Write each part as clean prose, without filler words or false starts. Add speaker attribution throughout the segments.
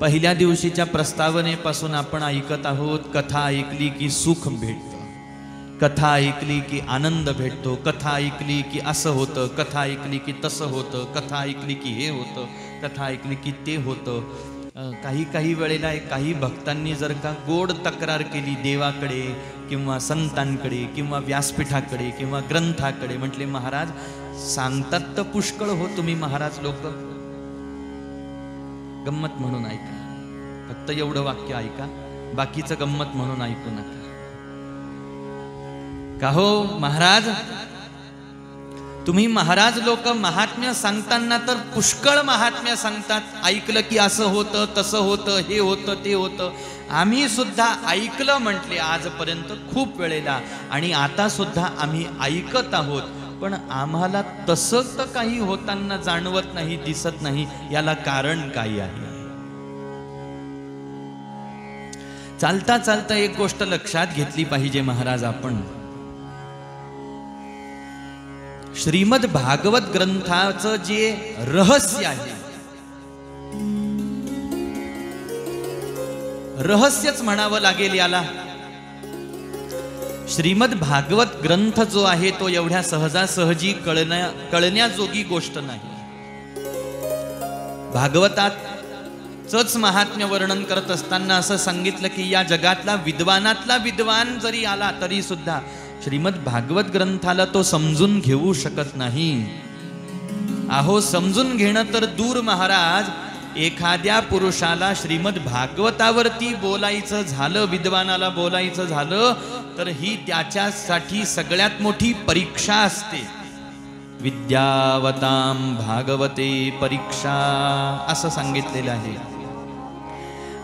Speaker 1: पहिल्या दिवशीच्या प्रस्तावनेपासून आपण ऐकत आहोत, कथा ऐकली की सुख भेटतं, कथा ऐकली की आनंद भेटतो, कथा ऐकली की असं होतं, कथा ऐकली की तसं होतं, कथा ऐकली की हे होतं, कथा ऐकली की ते होतं. काही वेळेला काही भक्तांनी जर का गोड तक्रार केली देवाकडे किंवा संतांकडे किंवा व्यासपीठाकडे किंवा ग्रंथाकडे, म्हटले महाराज सांगतात तर पुष्कळ हो तुम्ही महाराज लोक, गंमत म्हणून ऐका, फक्त एवढं वाक्य ऐका, बाकीचं गंमत म्हणून ऐकू नका. का हो महाराज, तुम्ही महाराज लोक महात्म्य सांगताना तर पुष्कळ महात्म्य सांगतात, ऐकलं की असं होतं तसं होतं, हे होतं ते होतं. आम्ही सुद्धा ऐकलं म्हटले आजपर्यंत खूप वेळेला, आणि आता सुद्धा आम्ही ऐकत आहोत, पण आम्हाला तसं तर काही होताना जाणवत नाही, दिसत नाही. याला कारण काय आहे? चालता चालता एक गोष्ट लक्षात घेतली पाहिजे महाराज आपण. श्रीमद भागवत ग्रंथाचं जे रहस्य आहे, रहस्यच म्हणावं लागेल याला. श्रीमद भागवत ग्रंथ जो आहे तो एवढ्या सहजासहजी कळण्याजोगी गोष्ट नाही. भागवताचंच महात्म्य वर्णन करत असताना असं सांगितलं की या जगातला विद्वानातला विद्वान जरी आला तरी सुद्धा श्रीमद भागवत ग्रंथाला तो समजून घेऊ शकत नाही. अहो समजून घेणं तर दूर महाराज, एखाद्या पुरुषाला श्रीमद भागवतावरती बोलायचं झालं, विद्वानाला बोलायचं झालं तर ही त्याच्यासाठी सगळ्यात मोठी परीक्षा असते. विद्यावतां भागवते परीक्षा असं सांगितलेलं आहे.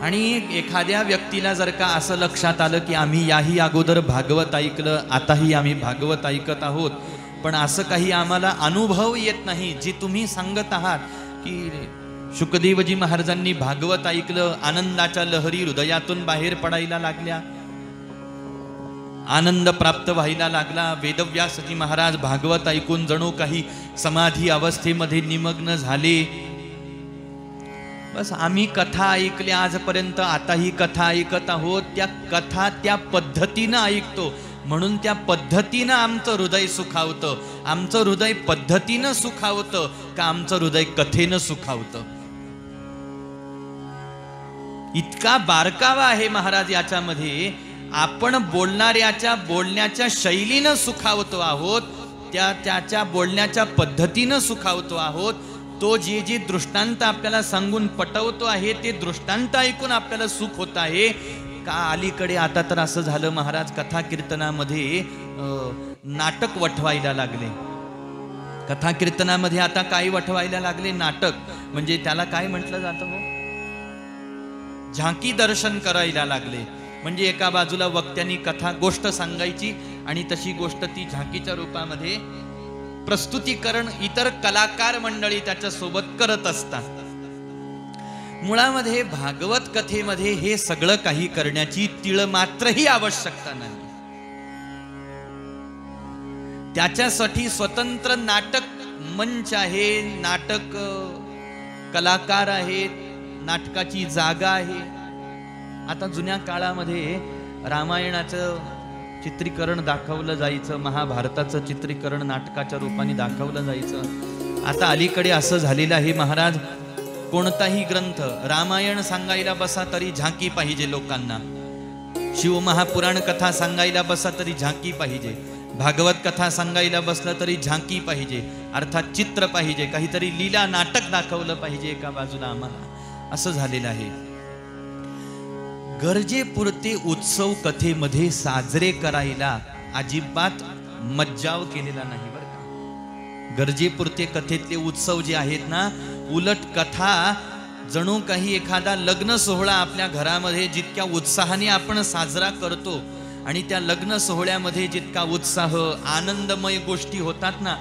Speaker 1: आणि एखाद्या व्यक्तीला जर का असं लक्षात आलं की आम्ही याही अगोदर भागवत ऐकलं, आताही आम्ही भागवत ऐकत आहोत, पण असं काही आम्हाला अनुभव येत नाही, जी तुम्ही सांगत आहात की शुकदेवजी महाराजांनी भागवत ऐकलं, आनंदाच्या लहरी हृदयातून बाहेर पडायला लागल्या, आनंद प्राप्त व्हायला लागला. वेदव्यासजी महाराज भागवत ऐकून जणू काही समाधी अवस्थेमध्ये निमग्न झाले. बस आम्ही कथा ऐकल्या आजपर्यंत, आताही कथा ऐकत आहोत. त्या कथा त्या पद्धतीनं ऐकतो, म्हणून त्या पद्धतीनं आमचं हृदय सुखावतं. आमचं हृदय पद्धतीनं सुखावतं का आमचं हृदय कथेनं सुखावतं? इतका बारकावा आहे महाराज याच्यामध्ये. आपण बोलणाऱ्याच्या बोलण्याच्या शैलीनं सुखावतो आहोत, त्याच्या बोलण्याच्या पद्धतीनं सुखावतो आहोत. तो जे जे दृष्टांत आपल्याला सांगून पटवतो आहे ते दृष्टांत ऐकून आपल्याला सुख होत आहे का? अलीकडे आता तर असं झालं महाराज, कथा कीर्तनामध्ये नाटक वठवायला लागले. कथा कीर्तनामध्ये आता काय वठवायला लागले? नाटक. म्हणजे त्याला काय म्हटलं जातं हो? झांकी दर्शन करायला लागले. म्हणजे एका बाजूला वक्त्यांनी कथा गोष्ट सांगायची आणि तशी गोष्ट ती झांकीच्या रूपामध्ये प्रस्तुतीकरण इतर कलाकार मंडळी त्याच्या सोबत करत असतात. मुळामध्ये भागवत कथेमध्ये हे सगळं काही करण्याची तीळ मात्रही आवश्यकता नाही. त्याच्यासाठी स्वतंत्र नाटक मंच आहे, नाटक कलाकार आहेत, नाटकाची जागा आहे. आता जुन्या काळामध्ये रामायणाचं चित्रीकरण दाखवलं जायचं, महाभारताचं चित्रीकरण नाटकाच्या रूपाने दाखवलं जायचं. आता अलीकडे असं झालेलं आहे महाराज, कोणताही ग्रंथ, रामायण सांगायला बसा तरी झांकी पाहिजे लोकांना, शिवमहापुराण कथा सांगायला बसा तरी झांकी पाहिजे, भागवत कथा सांगायला बसलं तरी झांकी पाहिजे, अर्थात चित्र पाहिजे, काहीतरी लीला नाटक दाखवलं पाहिजे एका बाजूला आम्हाला. असं झालेलं आहे. गरजेपुरते उत्सव कथेमध्ये साजरे करायला अजिबात मज्जाव केलेला नाही बरं का. गरजेपुरते कथेतले उत्सव जे आहेत ना, उलट कथा जणू काही एखादा लग्न सोहळा आपल्या घरामध्ये जितक्या उत्साहाने आपण साजरा करतो आणि त्या लग्न सोहळ्यामध्ये जितका उत्साह, आनंदमय गोष्टी होतात ना,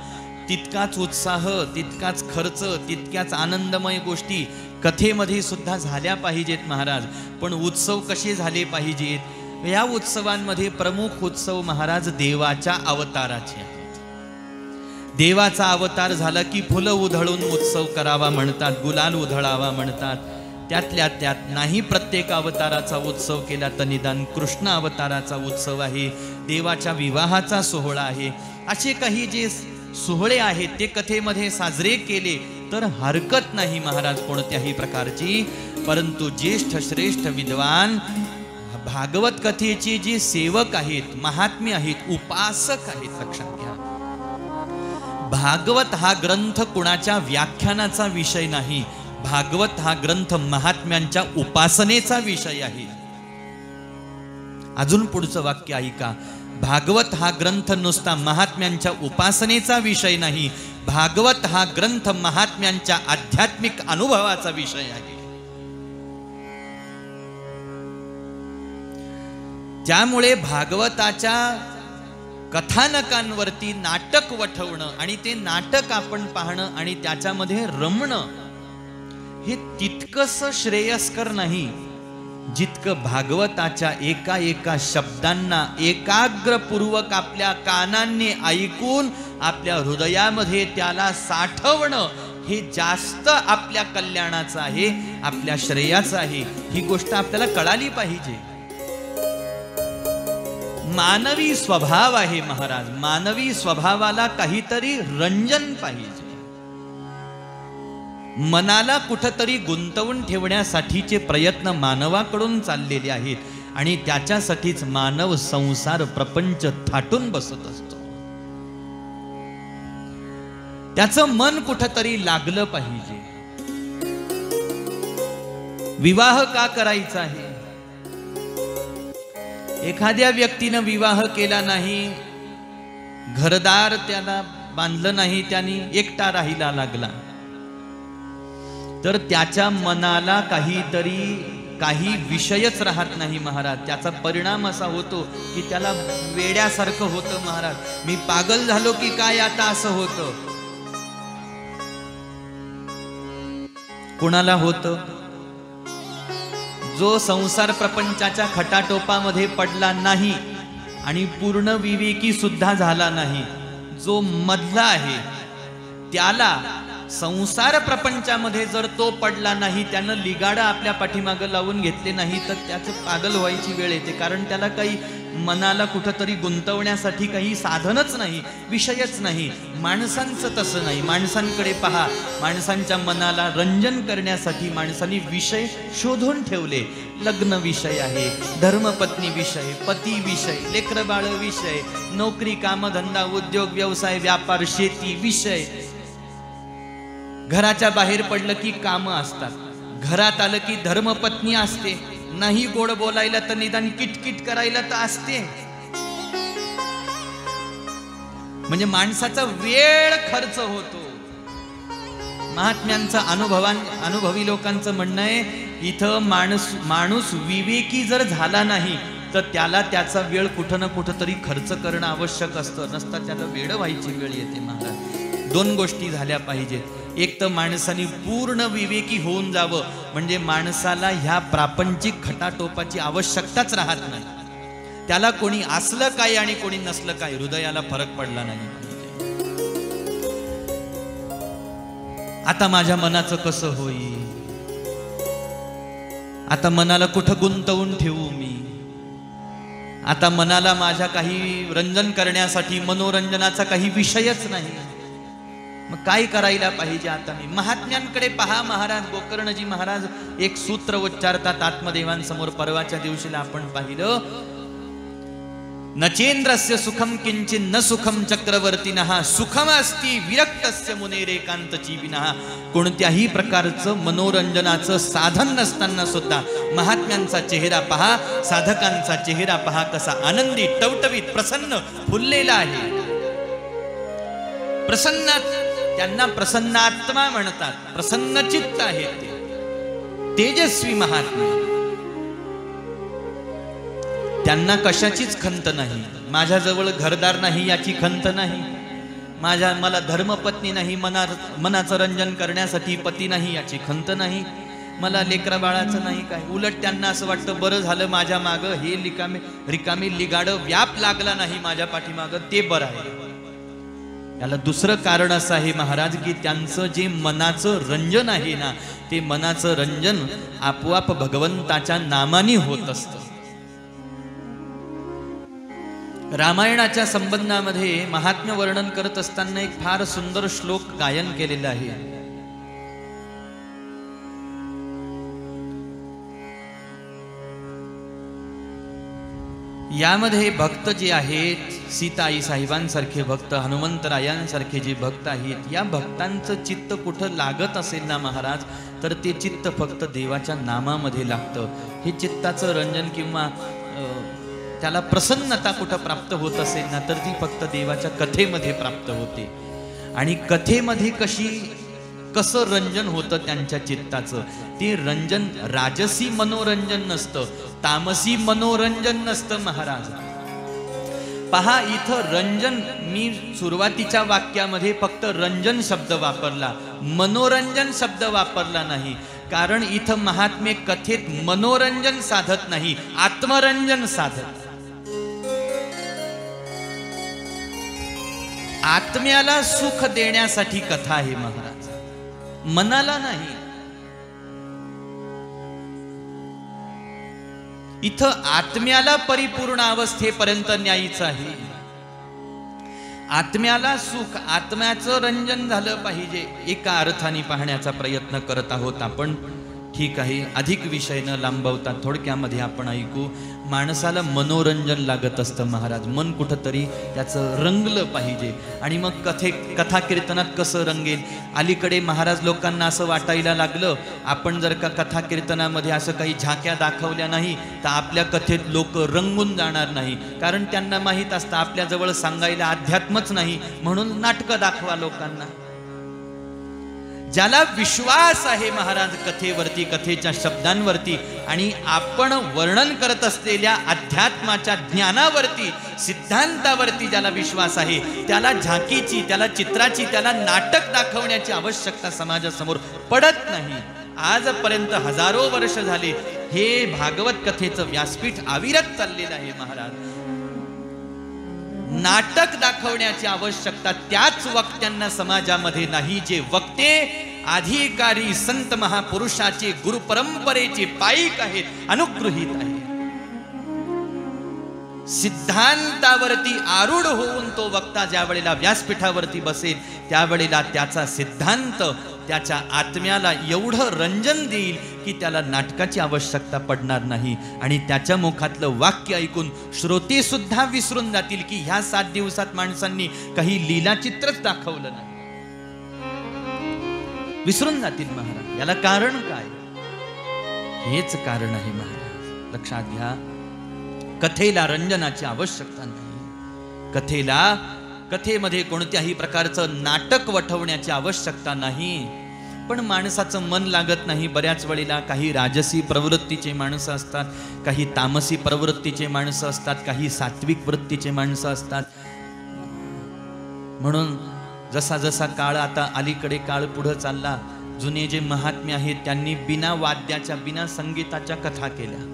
Speaker 1: तितकाच उत्साह, तितकाच खर्च, तितक्याच आनंदमय गोष्टी कथेमध्ये सुद्धा झाल्या पाहिजेत महाराज. पण उत्सव कसे झाले पाहिजेत? या उत्सवांमध्ये प्रमुख उत्सव महाराज देवाच्या अवताराचे आहेत. देवाचा अवतार झाला की फुलं उधळून उत्सव करावा म्हणतात, गुलाल उधळावा म्हणतात. त्यातल्या त्यात नाही प्रत्येक अवताराचा उत्सव केला तर निदान कृष्ण अवताराचा उत्सव आहे, देवाच्या विवाहाचा सोहळा आहे, असे काही जे सोहळे आहेत ते कथेमध्ये साजरे केले तर हरकत नाही महाराज कोणत्याही प्रकारची. परंतु ज्येष्ठ श्रेष्ठ विद्वान भागवत कथेचे जे सेवक आहेत, महात्मे आहेत, उपासक आहेत, लक्षात घ्या, भागवत हा ग्रंथ कुणाच्या व्याख्यानाचा विषय नाही, भागवत हा ग्रंथ महात्म्यांच्या उपासनेचा विषय आहे. अजून पुढचं वाक्य ऐका, भागवत हा ग्रंथ नुसता महात्म्यांच्या उपासनेचा विषय नाही, भागवत हा ग्रंथ महात्म्यांच्या आध्यात्मिक अनुभवाचा विषय आहे. त्यामुळे भागवताच्या कथानकांवरती नाटक वठवणं आणि ते नाटक आपण पाहणं आणि त्याच्यामध्ये रमणं हे तितकंच श्रेयस्कर नाही जितकं भागवताच्या एका एका शब्दांना एकाग्रपूर्वक आपल्या कानांनी ऐकून आपल्या हृदयामध्ये त्याला साठवणं हे जास्त आपल्या कल्याणाचं आहे, आपल्या श्रेयाचं आहे. ही गोष्ट आपल्याला कळाली पाहिजे. मानवी स्वभाव आहे महाराज, मानवी स्वभावाला काहीतरी रंजन पाहिजे. मनाला कुठंतरी गुंतवून ठेवण्यासाठीचे प्रयत्न मानवाकडून चाललेले आहेत आणि त्याच्यासाठीच मानव संसार प्रपंच थाटून बसत असतो. त्याचं मन कुठंतरी लागलं पाहिजे. विवाह का करायचा आहे? एखाद्या व्यक्तीनं विवाह केला नाही, घरदार त्याला बांधलं नाही, त्यांनी एकटा राहिला लागला तर त्याच्या मनाला काही विषयच राहत नाही महाराज. त्याचा परिणाम असा होतो की त्याला वेड्यासारखं होतं महाराज. मी पागल झालो की काय आता असं होतं. कुणाला होतं? जो संसार प्रपंचाच्या खटाटोपामध्ये पडला नाही आणि पूर्ण विवेकी सुद्धा झाला नाही, जो मधला आहे त्याला संसार प्रपंचामध्ये जर तो पडला नाही, त्यानं लिगाडं आपल्या पाठीमागं लावून घेतले नाही तर त्याचं पागल व्हायची वेळ येते. कारण त्याला काही मनाला कुठंतरी गुंतवण्यासाठी काही साधनच नाही, विषयच नाही. माणसांचं तसं नाही. माणसांकडे पहा, माणसांच्या मनाला रंजन करण्यासाठी माणसांनी विषय शोधून ठेवले. लग्न विषय आहे, धर्मपत्नी विषय, पती विषय, लेकरं बाळ विषय, नोकरी कामधंदा उद्योग व्यवसाय व्यापार शेती विषय. घराच्या बाहेर पडलं की कामं असतात, घरात आलं की धर्मपत्नी असते, नाही गोड बोलायला तर निदान किटकिट करायला तर असते. म्हणजे माणसाचा वेळ खर्च होतो. महात्म्यांचं अनुभवी लोकांचं म्हणणं आहे, इथं माणूस विवेकी जर झाला नाही तर त्याला त्याचा वेळ कुठं ना कुठं तरी खर्च करणं आवश्यक असतं. नसता त्याला वेळ व्हायची वेळ येते महाराज. दोन गोष्टी झाल्या पाहिजेत. एक तर माणसाने पूर्ण विवेकी होऊन जावं, म्हणजे माणसाला ह्या प्रापंचिक खटाटोपाची आवश्यकताच राहत नाही. त्याला कोणी असलं काय आणि कोणी नसलं काय हृदयाला फरक पडला नाही. आता माझ्या मनाचं कसं होईल? आता मनाला कुठं गुंतवून ठेवू मी? आता मनाला माझ्या काही रंजन करण्यासाठी मनोरंजनाचा काही विषयच नाही. मग काय करायला पाहिजे? आता मी महात्म्यांकडे पहा. महाराज गोकर्णजी महाराज एक सूत्र उच्चारतात आत्मदेवांसमोर. परवाच्या दिवशीला आपण पाहिलं, नचेंद्रस्य सुखम किंचित न सुखम चक्रवर्तीनः सुखम अस्ति विरक्तस्य मुनेरेकांत जीविनः. कोणत्याही प्रकारचं मनोरंजनाचं साधन नसताना सुद्धा महात्म्यांचा चेहरा पहा, साधकांचा चेहरा पहा, कसा आनंदी टवटवीत प्रसन्न फुललेला आहे. प्रसन्न, त्यांना प्रसन्नात्मा म्हणतात. प्रसन्न चित्त आहे ते, तेजस्वी महात्मा. त्यांना कशाचीच खंत नाही. माझ्याजवळ घरदार नाही याची खंत नाही, मला धर्मपत्नी नाही, मनाचं रंजन करण्यासाठी पती नाही याची खंत नाही, मला लेकरा बाळाचं नाही काय. उलट त्यांना असं वाटतं, बरं झालं माझ्या मागं हे रिकामी लिगाडं व्याप लागला नाही माझ्या पाठीमागं, ते बरं आहे. याला दुसरं कारण असं आहे महाराज की त्यांचं जे मनाचं रंजन आहे ना, ते मनाचं रंजन आपोआप भगवंताच्या नामाने होत असतं. रामायणाच्या संबंधामध्ये महात्म्य वर्णन करत असताना एक फार सुंदर श्लोक गायन केलेला आहे. यामध्ये भक्त जे आहेत, सीताई साहेबांसारखे भक्त, हनुमंतरायांसारखे जे भक्त आहेत, या भक्तांचं चित्त कुठं लागत असेल ना महाराज, तर ते चित्त फक्त देवाच्या नामामध्ये लागतं. हे चित्ताचं रंजन किंवा त्याला प्रसन्नता कुठं प्राप्त होत असेल ना, तर ती फक्त देवाच्या कथेमध्ये प्राप्त होते. आणि कथेमध्ये कसं रंजन होतं त्यांच्या चित्ताचं, ते रंजन राजसी मनोरंजन नसतं, तामसी मनोरंजन नसतं महाराज. पहा, इथं रंजन, मी सुरुवातीच्या वाक्यामध्ये फक्त रंजन शब्द वापरला, मनोरंजन शब्द वापरला नाही. कारण इथं महात्मे कथेत मनोरंजन साधत नाही, आत्मरंजन साधत. आत्म्याला सुख देण्यासाठी कथा आहे महाराज, मनाला नाही. इथं आत्म्याला परिपूर्ण अवस्थेपर्यंत न्यायचं आहे. आत्म्याला सुख, आत्म्याचं रंजन झालं पाहिजे, एका अर्थाने पाहण्याचा प्रयत्न करत आहोत आपण. ठीक आहे, अधिक विषय न लांबवता थोडक्यामध्ये आपण ऐकू. माणसाला मनोरंजन लागत असतं महाराज, मन कुठंतरी त्याचं रंगलं पाहिजे. आणि मग कथा कीर्तनात कसं रंगेल? अलीकडे महाराज लोकांना असं वाटायला लागलं, आपण जर का कथा कीर्तनामध्ये असं काही झाक्या दाखवल्या नाही तर आपल्या कथेत लोक रंगून जाणार नाही. कारण त्यांना माहीत असतं आपल्याजवळ सांगायला अध्यात्मच नाही, म्हणून नाटकं दाखवा लोकांना. ज्याला विश्वास आहे महाराज कथेवरती, कथेच्या शब्दांवरती, आणि आपण वर्णन करत असलेल्या अध्यात्माच्या ज्ञानावरती, सिद्धांतावरती ज्याला विश्वास आहे, त्याला झाकीची, त्याला चित्राची, त्याला नाटक दाखवण्याची आवश्यकता समाजासमोर पडत नाही. आजपर्यंत हजारो वर्ष झाले हे भागवत कथेचं व्यासपीठ अविरत चाललेलं आहे महाराज. नाटक दाखवण्याची आवश्यकता त्याच वक्त्यांना समाजामध्ये नाही, जे वक्ते अधिकारी संत महापुरुषाचे, गुरु परंपरेचे पाईक आहेत, अनुगृहीत आहेत. सिद्धांतावरती आरूढ होऊन तो वक्ता ज्या वेळेला व्यासपीठावरती बसेल, त्यावेळेला त्याचा सिद्धांत त्याच्या आत्म्याला एवढं रंजन देईल की त्याला नाटकाची आवश्यकता पडणार नाही. आणि त्याच्या मुखातलं वाक्य ऐकून श्रोते सुद्धा विसरून जातील की ह्या 7 दिवसात माणसांनी काही लीलाचित्रच दाखवलं नाही, विसरून जातील महाराज. याला कारण काय? हेच कारण आहे महाराज, लक्षात घ्या. कथेला रंजनाची आवश्यकता नाही. कथेमध्ये कोणत्याही प्रकारचं नाटक वठवण्याची आवश्यकता नाही. पण माणसाचं मन लागत नाही बऱ्याच वेळेला. काही राजसी प्रवृत्तीचे माणसं असतात, काही तामसी प्रवृत्तीचे माणसं असतात, काही सात्विक वृत्तीचे माणसं असतात. म्हणून जसा जसा काळ, आता अलीकडे काळ पुढे चालला, जुने जे महात्मे आहेत त्यांनी बिना वाद्याच्या, बिना संगीताच्या कथा केल्या.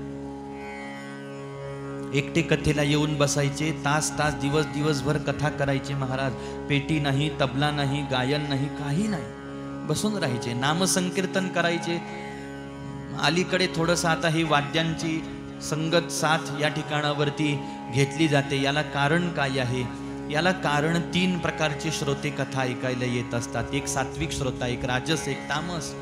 Speaker 1: एकटे कथेला येऊन बसायचे, तास तास, दिवसभर कथा करायचे महाराज. पेटी नाही, तबला नाही, गायन नाही, काही नाही, बसून राहायचे, नामसंकीर्तन करायचे. अलीकडे थोडंसं आता ही वाद्यांची संगत साथ या ठिकाणावरती घेतली जाते. याला कारण काय आहे? याला कारण 3 प्रकारचे श्रोते कथा ऐकायला येत असतात. एक सात्विक श्रोता, एक राजस, एक तामस.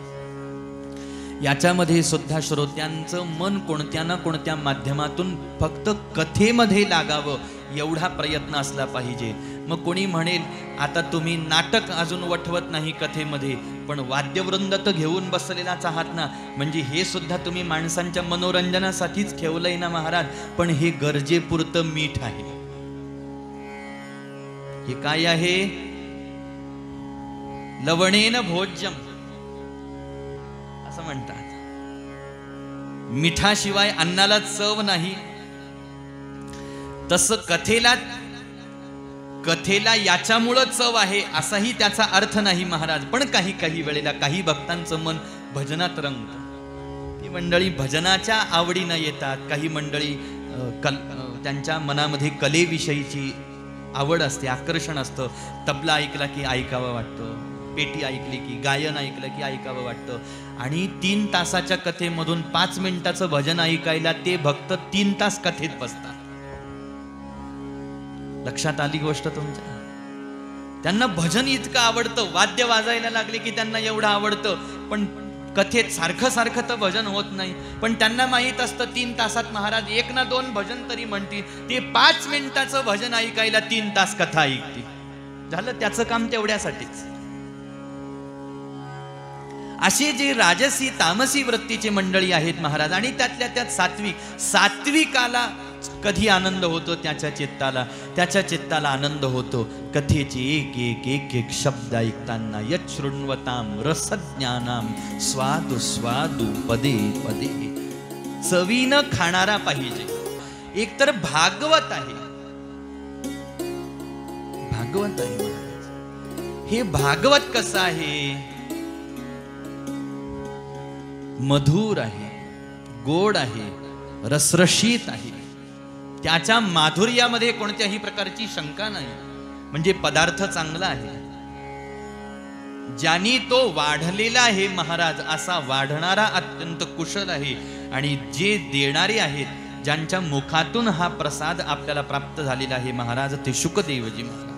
Speaker 1: याच्यामध्ये सुद्धा श्रोत्यांचं मन कोणत्या ना कोणत्या माध्यमातून फक्त कथेमध्ये लागावं एवढा प्रयत्न असला पाहिजे. मग कोणी म्हणेल, आता तुम्ही नाटक अजून वठवत नाही कथेमध्ये, पण वाद्यवृंद तर घेऊन बसलेलाच आहात ना, म्हणजे हे सुद्धा तुम्ही माणसांच्या मनोरंजनासाठीच ठेवलंय ना महाराज. पण हे गरजेपुरतं मीठ आहे. हे काय आहे? लवणेन भोज्यम असं म्हणतात. मिठाशिवाय अन्नाला चव नाही. तसं कथेला याच्यामुळं चव आहे असाही त्याचा अर्थ नाही महाराज. पण काही वेळेला काही भक्तांचं मन भजनात रंगतं. ती मंडळी भजनाच्या आवडीनं येतात. काही मंडळी त्यांच्या मनामध्ये कलेविषयीची आवड असते, आकर्षण असतं. तबला ऐकला की ऐकावं वाटतं, पेटी ऐकली की, गायन ऐकलं की ऐकावं वाटतं. आणि 3 तासाच्या कथेमधून 5 मिनिटाचं भजन ऐकायला ते भक्त 3 तास कथेत बसतात. लक्षात आली गोष्ट तुमच्या? त्यांना भजन इतकं आवडतं, वाद्य वाजायला लागले की त्यांना एवढं आवडतं, पण कथेत सारखं सारखं तर भजन होत नाही. पण त्यांना माहित असतं 3 तासात महाराज 1 ना 2 भजन तरी म्हणतील. ते 5 मिनिटाचं भजन ऐकायला 3 तास कथा ऐकतील. झालं त्याचं काम तेवढ्यासाठीच. असे जे राजसी तामसी वृत्तीचे मंडळी आहेत महाराज, आणि त्यातल्या त्यात सात्विकाला कधी आनंद होतो त्याच्या चित्ताला आनंद होतो कथेचे एक एक एक एक शब्द ऐकताना. यच्छृण्वतां रसज्ञानां स्वादु स्वादु पदे पदे. चवीनं खाणारा पाहिजे. एक तर भागवत आहे महाराज. हे भागवत कसं आहे? मधुर आहे, गोड आहे, रसरशीत आहे. त्याच्या माधुर्यामध्ये कोणत्याही प्रकारची शंका नाही. म्हणजे पदार्थ चांगला आहे. ज्यांनी तो वाढलेला आहे महाराज, असा वाढणारा अत्यंत कुशल आहे. आणि जे देणारे आहेत, ज्यांच्या मुखातून हा प्रसाद आपल्याला प्राप्त झालेला आहे महाराज, ते शुकदेवजी महाराज.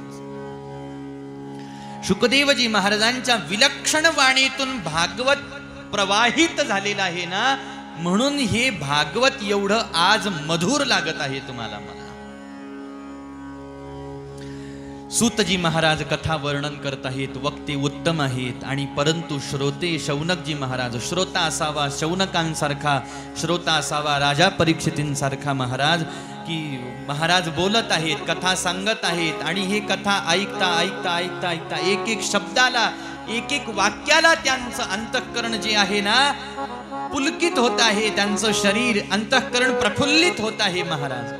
Speaker 1: शुकदेवजी महाराजांच्या विलक्षण वाणीतून भागवत प्रवाहित झालेलं आहे ना, म्हणून हे भागवत एवढं आज मधुर लागत आहे तुम्हाला मला. सूतजी महाराज कथा वर्णन करत आहेत, वक्ते उत्तम आहेत. आणि परंतु श्रोते शौनकजी महाराज, श्रोता असावा शौनकांसारखा, श्रोता असावा राजा परीक्षितींसारखा महाराज, की महाराज बोलत आहेत, कथा सांगत आहेत. आणि हे कथा ऐकता ऐकता ऐकता ऐकता एक एक शब्दाला, एक एक वाक्याला त्यांचं अंतःकरण जे आहे ना पुलकित होत आहे. त्यांचं शरीर, अंतःकरण प्रफुल्लित होत आहे महाराज.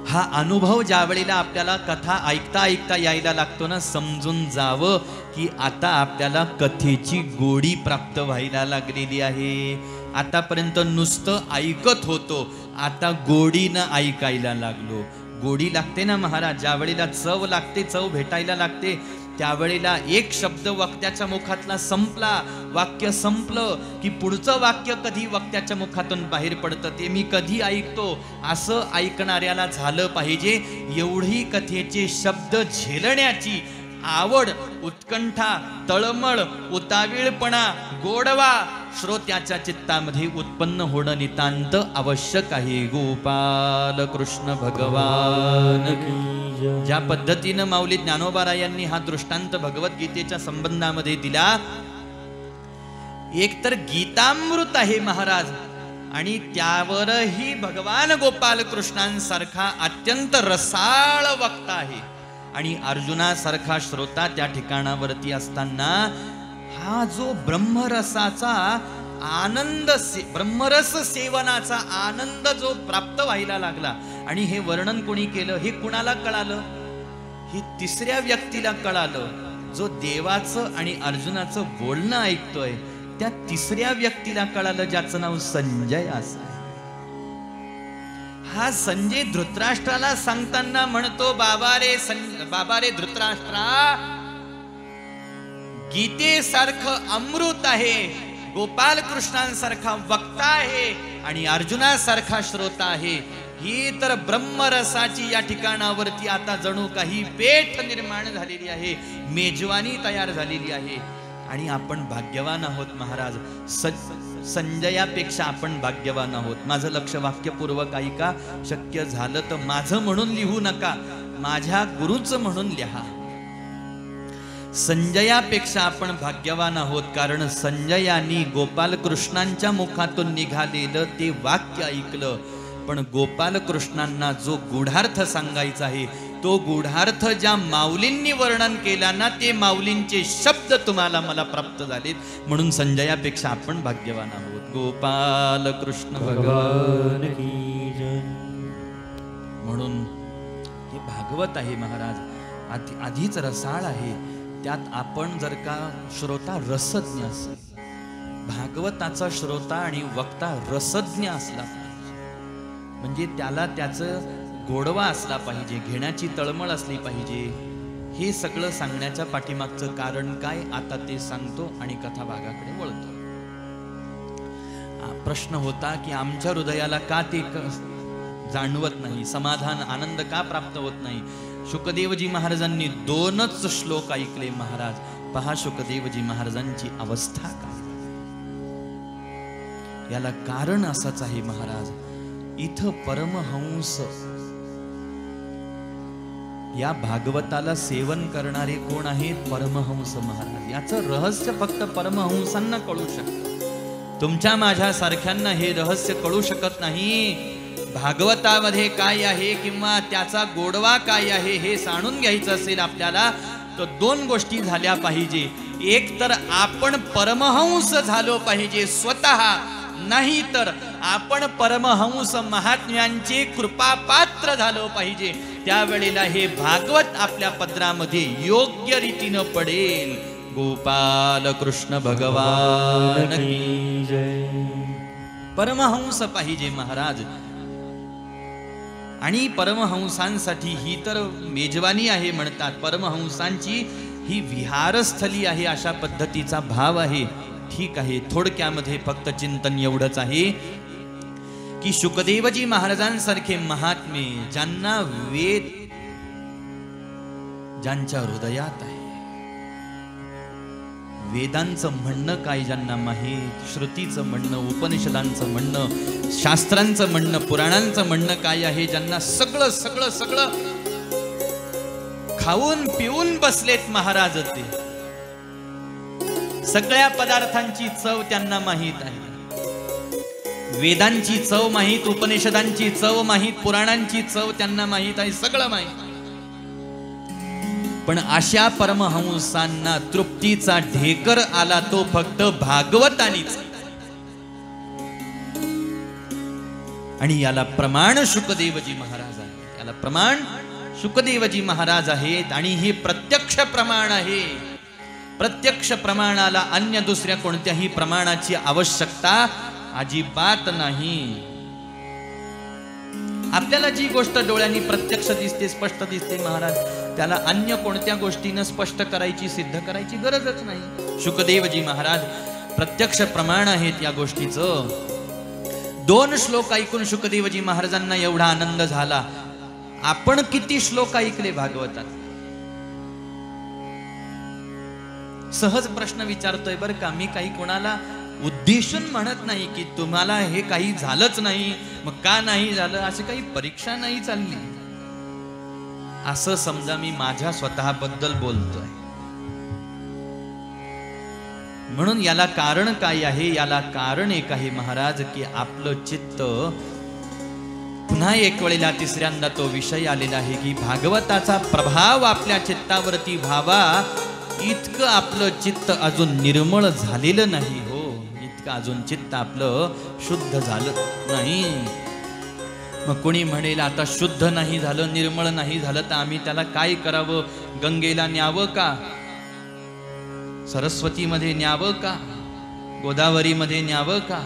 Speaker 1: हा अनुभव ज्या वेळेला आपल्याला कथा ऐकता ऐकता यायला लागतो ना, समजून जावं की आता आपल्याला कथेची गोडी प्राप्त व्हायला लागलेली आहे. आतापर्यंत नुसतं ऐकत होतो, आता गोडीनं ऐकायला लागलो. गोडी लागते ना महाराज, ज्या वेळेला चव लागते, चव भेटायला लागते, त्यावेळेला एक शब्द वक्त्याच्या मुखातला संपला, वाक्य संपलं की पुढचं वाक्य कधी वक्त्याच्या मुखातून बाहेर पडतं ते मी कधी ऐकतो, असं ऐकणाऱ्याला झालं पाहिजे. एवढी कथेचे शब्द झेलण्याची आवड, उत्कंठा, तळमळ, उतावीळपणा, गोडवा श्रोत्याच्या चित्तामध्ये उत्पन्न होणं नितांत आवश्यक आहे. गोपाल कृष्ण भगवान की. ज्या पद्धतीनं माऊली ज्ञानोबारायांनी हा दृष्टांत भगवद्गीतेच्या संबंधामध्ये दिला, एक तर गीतामृत आहे महाराज, आणि त्यावरही भगवान गोपाल कृष्णांसारखा अत्यंत रसाळ वक्ता आहे. आणि अर्जुनासारखा श्रोता त्या ठिकाणावरती असताना हा जो ब्रह्मरसाचा आनंद, ब्रह्मरस सेवनाचा आनंद जो प्राप्त व्हायला लागला. आणि हे वर्णन कोणी केलं, हे कुणाला कळालं? हे तिसऱ्या व्यक्तीला कळालं. जो देवाचं आणि अर्जुनाचं बोलणं ऐकतोय त्या तिसऱ्या व्यक्तीला कळालं, ज्याचं नाव संजय असं आहे. हा संजय धृतराष्ट्राला सांगताना म्हणतो, बाबा रे धृतराष्ट्रा, गीतेसारखं अमृत आहे, गोपाल कृष्णांसारखा वक्ता आहे आणि अर्जुनासारखा श्रोता आहे. ही तर ब्रह्मरसाची या ठिकाणावरती आता जणू काही पेठ निर्माण झालेली आहे, मेजवानी तयार झालेली आहे. आणि आपण भाग्यवान आहोत महाराज. संजयापेक्षा आपण भाग्यवान आहोत. माझं लक्ष वाक्यपूर्वक ऐका. शक्य झालं तर माझं म्हणून लिहू नका, माझ्या गुरुचं म्हणून लिहा. संजयापेक्षा आपण भाग्यवान आहोत, कारण संजयानी गोपालकृष्णांच्या मुखातून निघालेलं ते वाक्य ऐकलं. पण गोपालकृष्णांना जो गूढार्थ सांगायचा आहे, तो गूढार्थ ज्या माऊलींनी वर्णन केला ना, ते माऊलींचे शब्द तुम्हाला मला प्राप्त झालेत. म्हणून संजयापेक्षा आपण भाग्यवान आहोत. गोपाल कृष्ण भगवान की जय. म्हणून हे भागवत आहे महाराज, आधीच रसाळ आहे. त्यात आपण जर का श्रोता रसज्ञ असेल, भागवताचा श्रोता आणि वक्ता रसज्ञ असला, म्हणजे त्याला त्याचं गोडवा असला पाहिजे, घेण्याची तळमळ असली पाहिजे. हे सगळं सांगण्याच्या पाठीमागचं कारण काय, आता ते सांगतो आणि कथा भागाकडे वळतो. प्रश्न होता की आमच्या हृदयाला का ते जाणवत नाही, समाधान आनंद का प्राप्त होत नाही. शुकदेवजी महाराजांनी 2च श्लोक ऐकले. महाराज पहा शुकदेवजी महाराजांची अवस्था काय. याला कारण असंच आहे महाराज. इथं परमहंस, या भागवताला सेवन करणारे कोण आहेत? परमहंस महाराज. याचं रहस्य फक्त परमहंसांना कळू शकतं. तुमच्या माझ्या सारख्यांना हे रहस्य कळू शकत नाही. भागवतामध्ये काय आहे किंवा त्याचा गोडवा काय आहे हे जाणून घ्यायचं असेल आपल्याला तर 2 गोष्टी झाल्या पाहिजे. एक तर आपण परमहंस झालो पाहिजे स्वतः, नाही तर आपण परमहंस महात्म्यांचे कृपापात्र झालो पाहिजे. त्यावेळेला हे भागवत आपल्या पदरामध्ये योग्य रीतीनं पडेल. गोपाल कृष्ण भगवान की जय. परमहंस पाहिजे महाराज. आणि परमहंसांसाठी ही तर मेजवानी आहे म्हणतात. परमहंसांची ही विहारस्थली आहे अशा पद्धतीचा भाव आहे. ठीक आहे, थोडक्यामध्ये फक्त चिंतन एवढंच आहे की शुकदेवजी महाराजांसारखे महात्मे, ज्यांना वेद ज्यांच्या हृदयात आहे, वेदांचं म्हणणं काय ज्यांना माहीत, श्रुतीचं म्हणणं, उपनिषदांचं म्हणणं, शास्त्रांचं म्हणणं, पुराणांचं म्हणणं काय आहे, ज्यांना सगळं सगळं सगळं खाऊन पिऊन बसलेत महाराज. ते सगळ्या पदार्थांची चव त्यांना माहीत आहे. वेदांची चव माहीत, उपनिषदांची चव माहीत, पुराणांची चव त्यांना माहीत आहे, सगळं माहीत. पण अशा परमहंसांना तृप्तीचा ढेकर आला तो फक्त भागवतानीच. आणि याला प्रमाण शुकदेवजी महाराज आहेत. याला प्रमाण शुकदेवजी महाराज आहेत. आणि हे प्रत्यक्ष प्रमाण आहे. प्रत्यक्ष प्रमाणाला अन्य दुसऱ्या कोणत्याही प्रमाणाची आवश्यकता अजिबात नाही. आपल्याला जी गोष्ट डोळ्यांनी प्रत्यक्ष दिसते, स्पष्ट दिसते महाराज, त्याला अन्य कोणत्या गोष्टीनं स्पष्ट करायची, सिद्ध करायची गरजच नाही. शुकदेवजी महाराज प्रत्यक्ष प्रमाण आहेत या गोष्टीचं. 2 श्लोक ऐकून शुकदेवजी महाराजांना एवढा आनंद झाला. आपण किती श्लोक ऐकले भागवतात? सहज प्रश्न विचारतोय बरं का मी. काही कोणाला उद्देशून म्हणत नाही की तुम्हाला हे काही झालंच नाही, मग का नाही झालं, अशी काही परीक्षा नाही चालली. असं समजा मी माझ्या स्वतःबद्दल बोलतोय. म्हणून याला कारण काय आहे? याला कारण एक आहे महाराज की आपलं चित्त, पुन्हा एक वेळेला तिसऱ्यांदा तो विषय आलेला आहे की भागवताचा प्रभाव आपल्या चित्तावरती व्हावा, इतकं आपलं चित्त अजून निर्मळ झालेलं नाही. हो, इतकं अजून चित्त आपलं शुद्ध झालं नाही. मग कोणी म्हणेल आता शुद्ध नाही झालं, निर्मळ नाही झालं तर आम्ही त्याला काय करावं? गंगेला न्यावं का? सरस्वतीमध्ये न्यावं का? गोदावरीमध्ये न्यावं का?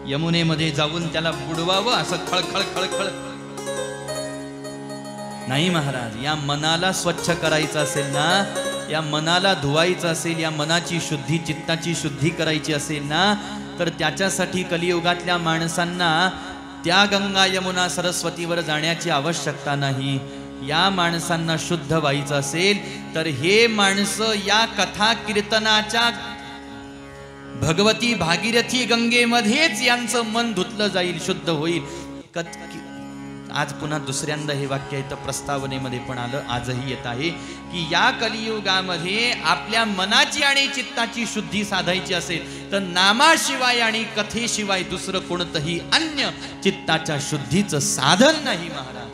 Speaker 1: यमुनेमध्ये जाऊन त्याला बुडवावं असं खळखळ खळखळ? नाही महाराज. या मनाला स्वच्छ करायचं असेल ना, या मनाला धुवायचं असेल, या मनाची शुद्धी, चित्ताची शुद्धी करायची असेल ना, तर त्याच्यासाठी कलियुगातल्या माणसांना त्या गंगा यमुना सरस्वतीवर जाण्याची आवश्यकता नाही. या माणसांना शुद्ध व्हायचं असेल तर हे माणसं या कथा कीर्तनाच्या भगवती भागीरथी गंगेमध्येच यांचं मन धुतलं जाईल, शुद्ध होईल. आज पुन्हा दुसऱ्यांदा हे वाक्य इथं प्रस्तावनेमध्ये पण आलं, आजही येत आहे की या कलियुगामध्ये आपल्या मनाची आणि चित्ताची शुद्धी साधायची असेल तर नामाशिवाय आणि कथेशिवाय दुसरं कोणतंही अन्य चित्ताच्या शुद्धीचं साधन नाही महाराज.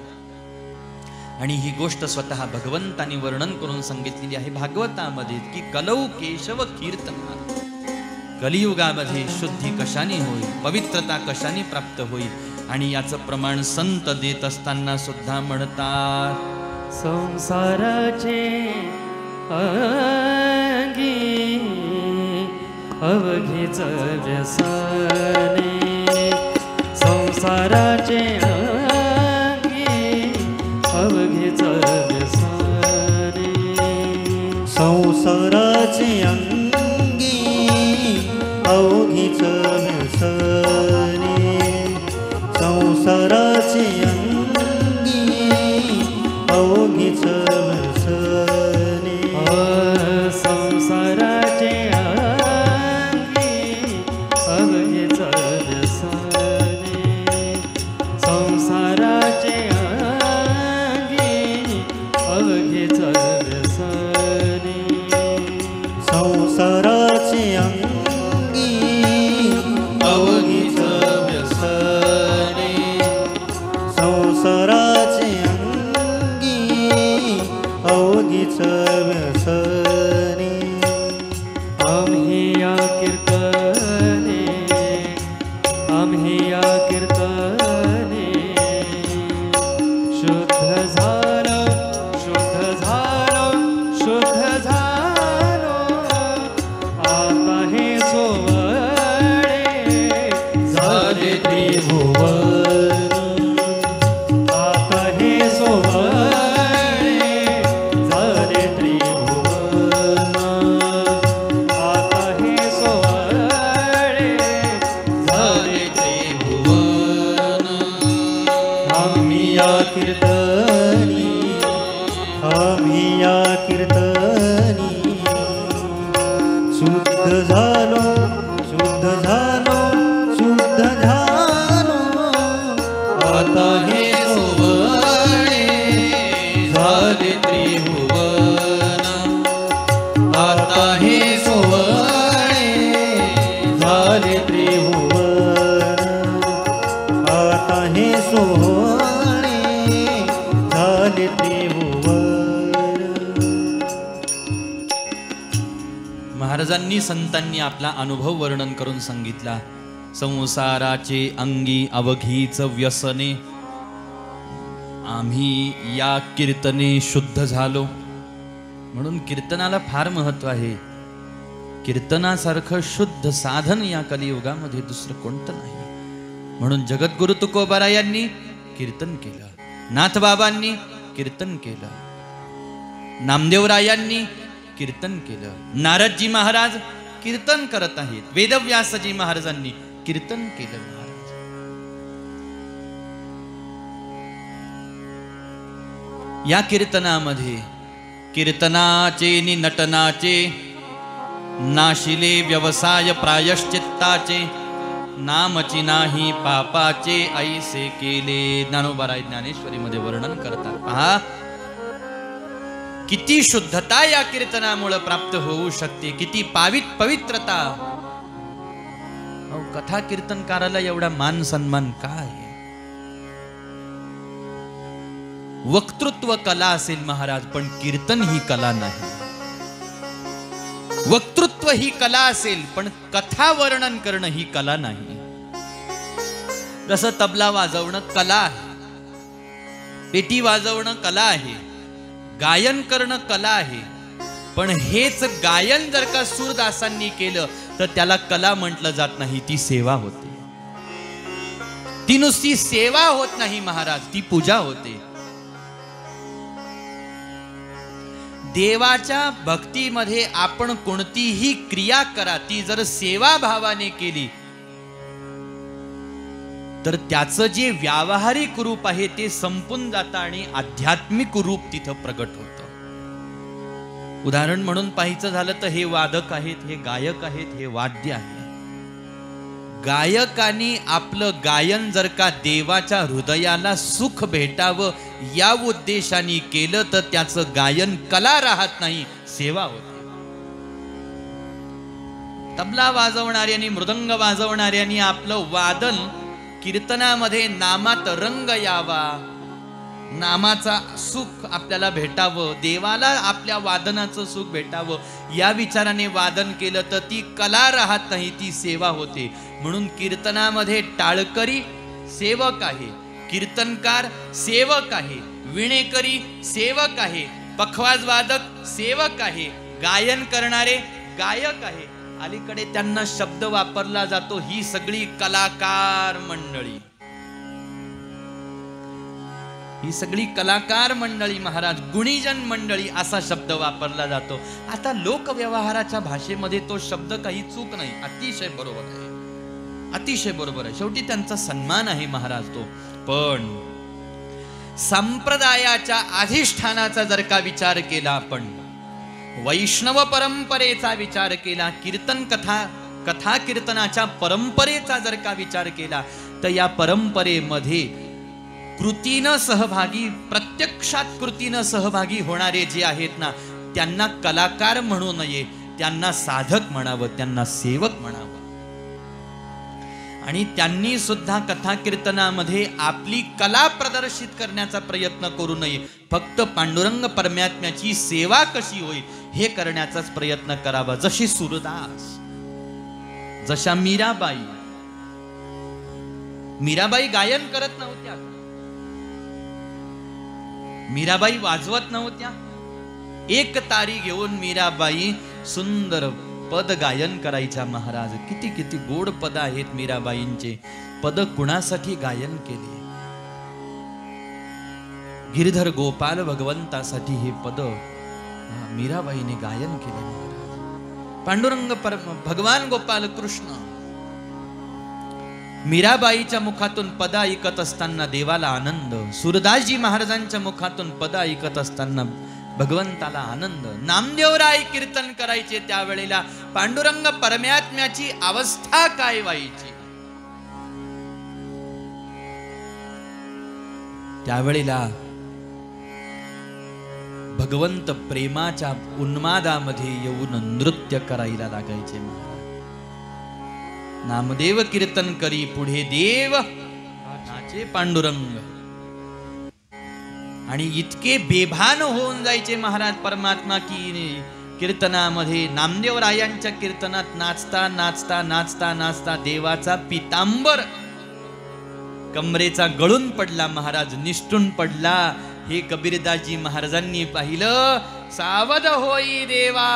Speaker 1: आणि ही गोष्ट स्वतः भगवंतांनी वर्णन करून सांगितलेली आहे भागवतामध्ये की कलौ केशव कीर्तना. कलियुगामध्ये शुद्धी कशाने होईल, पवित्रता कशाने प्राप्त होईल, आणि याचं प्रमाण संत देत असताना सुद्धा म्हणतात,
Speaker 2: संसाराचे अंगी अवघीच व्यसने, संसाराचे अंगी अवघेच व्यसने संसाराचे अंगी अवघेच व्यसने
Speaker 3: संसाराचे अंगी अवघीच व्यसने संसाराचे अंगी अवघीच व्यसने
Speaker 2: आम्ही या कीर्तने आम्ही या कीर्तने शुद्ध झालो शुद्ध झालो शुद्ध झालो आता हे सोवळे झाले त्रिभुवन आता हे सोवळे झाले त्रिभुवन आता हे सोवळे झाले त्रिभुवन
Speaker 3: आम्ही या कीर्तनी आम्ही या कीर्तनी शुद्ध झालो शुद्ध झालो शुद्ध झालो आता हे सोवळे झाले त्रिभुवन आता हे सोवळे झाले त्रिभुवन आता हे सोहळे झाले त्रिभुवन.
Speaker 1: महाराजांनी संतांनी आपला अनुभव वर्णन करून सांगितला. संसाराचे अंगी अवघीच व्यसने आम्ही या कीर्तने शुद्ध झालो. म्हणून कीर्तनाला फार महत्व आहे. कीर्तनासारखं शुद्ध साधन या कलियुगामध्ये दुसरं कोणतं नाही. म्हणून जगद्गुरु तुकोबारायांनी कीर्तन केलं, नाथबाबांनी कीर्तन केलं, नामदेवरायांनी कीर्तन केलं, नारदजी महाराज कीर्तन करत आहेत, वेदव्यासजी महाराजांनी कीर्तन केलं. महाराज या कीर्तनामध्ये कीर्तनाचे नि नटनाचे नाशिले व्यवसाय प्रायश्चित्ताचे नामची नाही पापाचे ऐसे केले. ज्ञानोबाराय ज्ञानेश्वरीमध्ये वर्णन करतात. पहा किती शुद्धता या कीर्तनामुळे प्राप्त होऊ शकते, किती पवित्रता. कथा कीर्तनकाराला एवढा मान सन्मान काय? वक्तृत्व कला असेल महाराज, पण कीर्तन ही कला नाही. वक्तृत्व ही कला असेल, पण कथा वर्णन करणं ही कला नाही. जसं तबला वाजवणं कला आहे, पेटी वाजवणं कला आहे, गायन करणं कला आहे. पण हेच गायन जर का सूरदासांनी केलं तर त्याला कला म्हटलं जात नाही, ती सेवा होते. ती नुसती सेवा होत नाही महाराज, ती पूजा होते. देवाच्या भक्तीमध्ये आपण कोणतीही क्रिया करा, ती जर सेवा भावाने केली तर त्याचं जे व्यावहारिक रूप आहे ते संपून जातं आणि आध्यात्मिक रूप तिथं प्रगट होतं. उदाहरण म्हणून पाहायचं झालं तर हे वादक आहेत, हे गायक आहेत, हे वाद्य आहे. गायकांनी आपलं गायन जर का देवाच्या हृदयाला सुख भेटावं या उद्देशाने केलं तर त्याचं गायन कला राहत नाही, सेवा होते. तबला वाजवणाऱ्यांनी, मृदंग वाजवणाऱ्यांनी आपलं वादन कीर्तनामध्ये नामात रंग यावा, नामाचा सुख आपल्याला भेटावं, देवाला आपल्या वादनाचं सुख भेटावं या विचाराने वादन केलं तर ती कला राहत नाही, ती सेवा होते. म्हणून कीर्तनामध्ये टाळकरी सेवक आहे, कीर्तनकार सेवक आहे, विणेकरी सेवक आहे, पखवाज वादक सेवक आहे, गायन करणारे गायक आहे. अलीकडे त्यांना शब्द वापरला जातो, ही सगळी कलाकार मंडळी, ही सगळी कलाकार मंडळी महाराज, गुणीजन मंडळी असा शब्द वापरला जातो. आता लोकव्यवहाराच्या भाषेमध्ये तो शब्द काही चूक नाही, अतिशय बरोबर आहे, अतिशय बरोबर आहे. शेवटी त्यांचा सन्मान आहे महाराज तो. पण संप्रदायाच्या अधिष्ठानाचा जर का विचार केला, आपण वैष्णव परंपरेचा विचार केला, कीर्तन कथा कथा कीर्तनाच्या परंपरेचा जर का विचार केला तर या परंपरेमध्ये कृतीनं सहभागी, प्रत्यक्षात कृतीनं सहभागी होणारे जे आहेत ना, त्यांना कलाकार म्हणू नये, त्यांना साधक म्हणावं, त्यांना सेवक म्हणावं. आणि त्यांनी सुद्धा कथा कीर्तनामध्ये आपली कला प्रदर्शित करण्याचा प्रयत्न करू नये. फक्त पांडुरंग परमात्म्याची सेवा कशी होईल हे करण्याचाच प्रयत्न करावा. जशी सूरदास, जशा मीराबाई गायन करत नव्हत्या, मीराबाई वाजवत नव्हत्या. एक तारी घेऊन मीराबाई सुंदर पद गायन करायच्या. महाराज, किती किती गोड पद आहेत मीराबाईंचे. पद कुणासाठी गायन केले? गिरधर गोपाल भगवंतासाठी हे पद मीराबाईने गायन केले. महाराज, पांडुरंग भगवान गोपाल कृष्ण मीराबाईच्या मुखातून पद ऐकत असताना देवाला आनंद, सूरदासजी महाराजांच्या मुखातून पद ऐकत असताना भगवंताला आनंद. नामदेवराय कीर्तन करायचे त्यावेळेला पांडुरंग परमात्म्याची अवस्था काय व्हायची? त्यावेळेला भगवंत प्रेमाच्या उन्मादामध्ये येऊन नृत्य करायला लागायचे. नामदेव कीर्तन करी पुढे देव नाचे पांडुरंग. आणि इतके बेभान होऊन जायचे महाराज परमात्मा की कीर्तनामध्ये, नामदेवरायांच्या कीर्तनात नाचता नाचता नाचता नाचता देवाचा पितांबर कमरेचा गळून पडला. महाराज निष्ठून पडला. हे कबीरदासजी महाराजांनी पाहिलं. सावध होई देवा,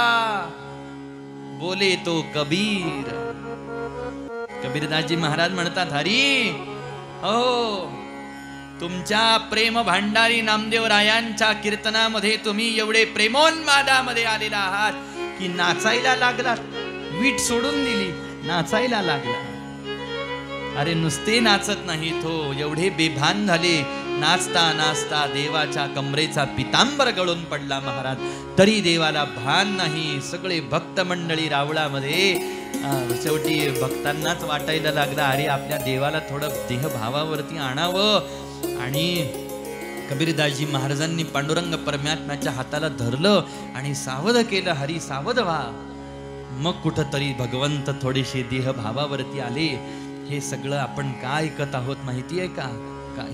Speaker 1: बोले तो कबीर. कबीरदासजी महाराज म्हणतात, हरी हो, तुमच्या प्रेम भांडारी नामदेवरायांच्या कीर्तनामध्ये तुम्ही एवढे प्रेमोन्मादामध्ये आलेला आहात की नाचायला लागला. वीट सोडून दिली, नाचायला लागला. अरे नुसते नाचत नाही तो, एवढे बेभान झाले. नाचता नाचता देवाच्या कमरेचा पितांबर गळून पडला. महाराज, तरी देवाला भान नाही. सगळे भक्त मंडळी रावळामध्ये. शेवटी भक्तांनाच वाटायला लागला, अरे आपल्या देवाला थोडं देहभावावरती आणावं. आणि कबीरदासजी महाराजांनी पांडुरंग परमात्म्याच्या हाताला धरलं आणि सावध केलं, हरी सावध व्हा. मग कुठंतरी भगवंत थोडेसे देहभावावरती आले. हे सगळं आपण काय ऐकत आहोत माहितीये का?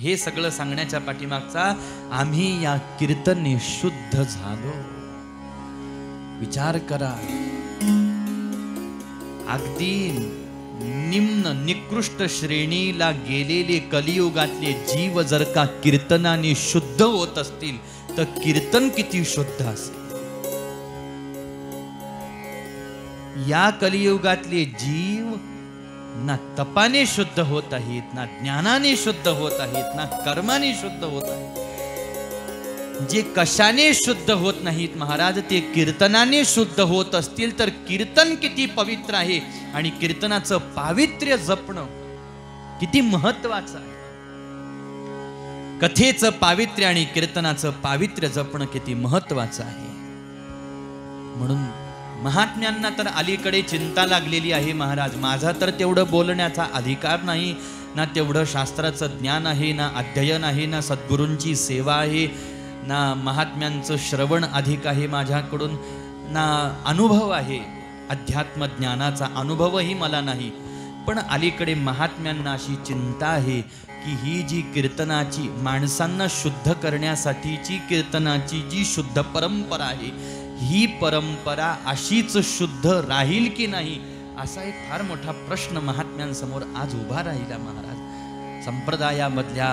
Speaker 1: हे सगळं सांगण्याच्या पाठीमागचा, आम्ही या कीर्तने शुद्ध झालो. विचार करा, अगदी निम्न निकृष्ट श्रेणीला गेलेले कलियुगातले जीव जर का कीर्तनाने शुद्ध होत असतील तर कीर्तन किती शुद्ध असेल. या कलियुगातले जीव ना तपाने शुद्ध होत आहेत, ना ज्ञानाने शुद्ध होत आहेत, ना कर्माने शुद्ध होत आहेत. जे कशाने शुद्ध होत नाहीत महाराज, ते कीर्तनाने शुद्ध होत असतील तर कीर्तन किती पवित्र आहे आणि कीर्तनाचं पावित्र्य जपणं किती महत्वाचं आहे. कथेचं पावित्र्य आणि कीर्तनाचं पावित्र्य जपणं किती महत्वाचं आहे. म्हणून महात्म्यांना तर अलीकडे चिंता लागलेली आहे महाराज. माझा तर तेवढं बोलण्याचा अधिकार नाही, ना तेवढं शास्त्राचं ज्ञान आहे, ना अध्ययन आहे, ना सद्गुरूंची सेवा आहे, ना महात्म्यांचं श्रवण अधिक आहे माझ्याकडून, ना अनुभव आहे अध्यात्म ज्ञानाचा अनुभवही मला नाही. पण अलीकडे महात्म्यांना अशी चिंता आहे की ही जी कीर्तनाची माणसांना शुद्ध करण्यासाठीची कीर्तनाची जी शुद्ध परंपरा आहे, ही परंपरा अशीच शुद्ध राहील की नाही, असा एक फार मोठा प्रश्न महात्म्यांसमोर आज उभा राहिला महाराज. संप्रदायामधल्या